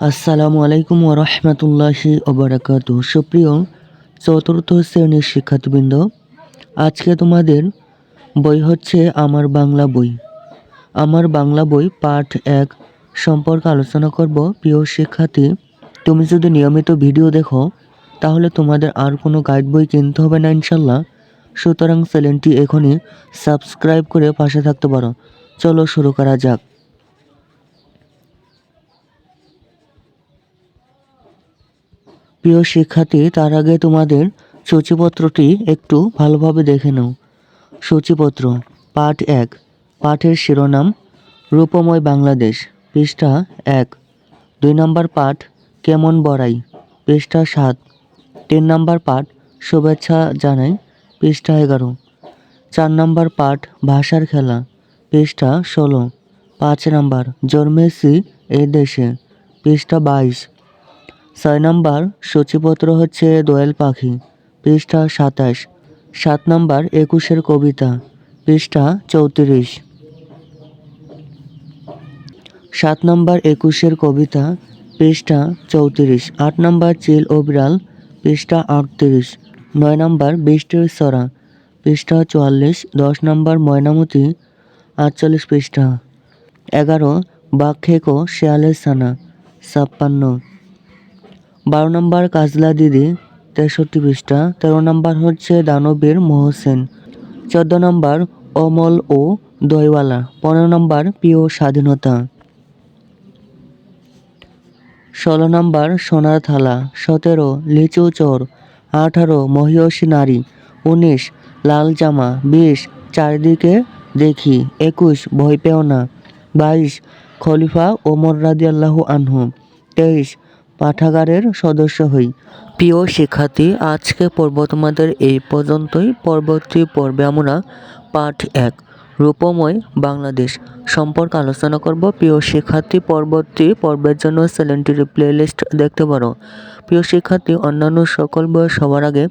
আসসালামু আলাইকুম ওয়া রাহমাতুল্লাহি ওয়া বারাকাতুহু। সুপ্রিয় চতুর্থ শ্রেণীর শিক্ষার্থীবৃন্দ, আজকে তোমাদের বই হচ্ছে আমার বাংলা বই। আমার বাংলা বই পাঠ 1 সম্পর্কে আলোচনা করব। প্রিয় শিক্ষার্থী, তুমি যদি নিয়মিত ভিডিও দেখো তাহলে তোমাদের আর কোনো গাইড বই কিনতে হবে না ইনশাল্লাহ। সুতরাং চ্যানেলটি এখনই সাবস্ক্রাইব করে পাশে থাকতে পারো। চলো শুরু করা যাক। প্রিয় শিক্ষার্থী, তার আগে তোমাদের সূচিপত্রটি একটু ভালোভাবে দেখে নাও। সূচিপত্র পাঠ 1, পাঠের শিরোনাম রূপময় বাংলাদেশ, পৃষ্ঠা 1। 2 নম্বর পাঠ কেমন বড়াই, পৃষ্ঠা 7। 3 নম্বর পাঠ শুভেচ্ছা জানাই, পৃষ্ঠা 11। 4 নম্বর পাঠ ভাষার খেলা, পৃষ্ঠা 16। 5 নম্বর জন্মেছি এই দেশে, পৃষ্ঠা 22। 6 নম্বর সূচিপত্র হচ্ছে দোয়েল পাখি, পৃষ্ঠা 27। 7 নম্বর 21-এর কবিতা, পৃষ্ঠা 34। 7 নম্বর 21-এর কবিতা, পৃষ্ঠা 34। 8 নম্বর চিল ও বিড়াল, পৃষ্ঠা 38। 9 নম্বর বৃষ্টির ছড়া, পৃষ্ঠা 44। 10 নম্বর ময়নামতি, 48 পৃষ্ঠা। 11 বাঘ খেকো শেয়ালের ছানা, 56। 12 নম্বর কাজলা দিদি, 63 পৃষ্ঠা। 13 নম্বর হচ্ছে দানবীর মোহসেন। 14 নম্বর অমল ও দইওয়ালা। 15 নম্বর প্রিয় স্বাধীনতা। 16 নম্বর সোনার থালা। 17 লিচু চোর। 18 মহিয়সী নারী। 19 লাল জামা। 20 চারিদিকে দেখি। 21 ভয় পেও না। 22 খলিফা ওমর রাদিয়াল্লাহু আনহু। 23 পাঠাগারের সদস্য হই। প্রিয় শিক্ষার্থী, আজকে পর্ব তোমাদের এই পর্যন্তই। পরবর্তী পর্বে আমরা পাঠ 1 রূপময় বাংলাদেশ সম্পর্কে আলোচনা করব। প্রিয় শিক্ষার্থী, পরবর্তী পর্বের জন্য চ্যানেলটির প্লেলিস্ট দেখতে পারো। প্রিয় শিক্ষার্থী, অন্যান্য সকল বই সবার আগে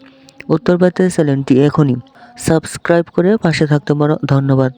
উত্তর পেতে চ্যানেলটি এখনই সাবস্ক্রাইব করে পাশে থাকতে পারো। ধন্যবাদ।